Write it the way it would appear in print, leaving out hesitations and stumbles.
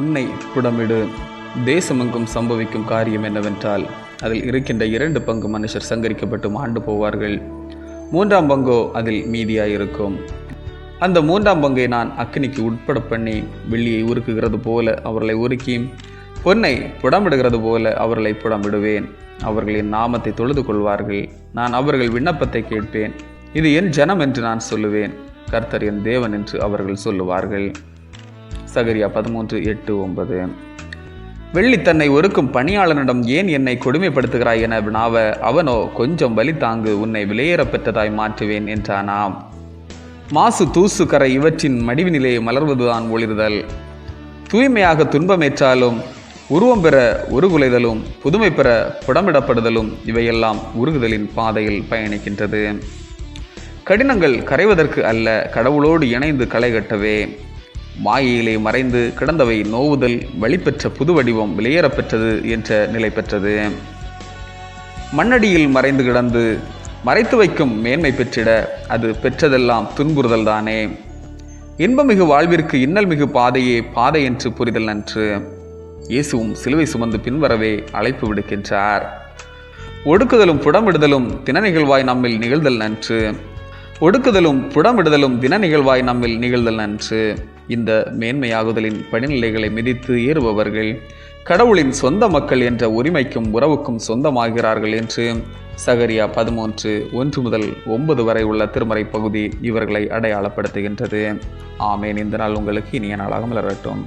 உன்னை புடமிடு. தேசமெங்கும் சம்பவிக்கும் காரியம் என்னவென்றால், அதில் இருக்கின்ற 2 பங்கு மனுஷர் சங்கரிக்கப்பட்டு மாண்டு போவார்கள், 3ஆம் பங்கோ அதில் மீதியாயிருக்கும். அந்த 3ஆம் பங்கை நான் அக்கினிக்கு உட்பட பண்ணி, வெள்ளியை உருக்குகிறது போல அவர்களை உருக்கி, பொன்னை புடமிடுகிறது போல அவர்களை புடமிடுவேன். அவர்கள் என் நாமத்தை தொழுது கொள்வார்கள். நான் அவர்கள் விண்ணப்பத்தை கேட்பேன். இது என் ஜனம் என்று நான் சொல்லுவேன், கர்த்தர் என் தேவன் என்று அவர்கள் சொல்லுவார்கள். சகரியா 13:8-9. வெள்ளி தன்னை ஒருக்கும் பணியாளனிடம் ஏன் என்னை கொடுமைப்படுத்துகிறாய் என வினாவ, அவனோ, கொஞ்சம் வலி தாங்கு, உன்னை விலையேற பெற்றதாய் மாற்றுவேன் என்றானாம். மாசு தூசு கரை இவற்றின் மடிவினிலே மலர்வதுதான் ஒளிர்தல். தூய்மையாக துன்பமேற்றாலும் உருவம் பெற உருகுலைதலும் புதுமை பெற புடமிடப்படுதலும் இவையெல்லாம் உருகுதலின் பாதையில் பயணிக்கின்றது. கடினங்கள் கரைவதற்கு அல்ல, கடவுளோடு இணைந்து களை கட்டவே. மாயையிலே மறைந்து கிடந்தவை நோவுதல் வழிபெற்ற புது வடிவம் வெளியேறப்பெற்றது என்ற நிலை பெற்றது. மண்ணடியில் மறைந்து கிடந்து மறைத்து வைக்கும் மேன்மை பெற்றிட அது பெற்றதெல்லாம் துன்புறுதல் தானே. இன்பமிகு வாழ்விற்கு இன்னல் மிகு பாதையே பாதை என்று புரிதல் நன்று. இயேசுவும் சிலுவை சுமந்து பின்வரவே அழைப்பு விடுக்கின்றார். ஒடுக்குதலும் புடமிடுதலும் தின நிகழ்வாய் நம்மில் நிகழ்தல் நன்று. ஒடுக்குதலும் புடமிடுதலும் தின நிகழ்வாய் நம்மில் நிகழ்தல் நன்று. இந்த மேன்மையாகுதலின் படிநிலைகளை மிதித்து ஏறுபவர்கள் கடவுளின் சொந்த மக்கள் என்ற உரிமைக்கும் உறவுக்கும் சொந்தமாகிறார்கள் என்று சகரியா 13:1-9 வரை உள்ள திருமறை பகுதி இவர்களை அடையாளப்படுத்துகின்றது. ஆமேன். இந்த நாள் உங்களுக்கு இனிய நாளாக மலரட்டும்.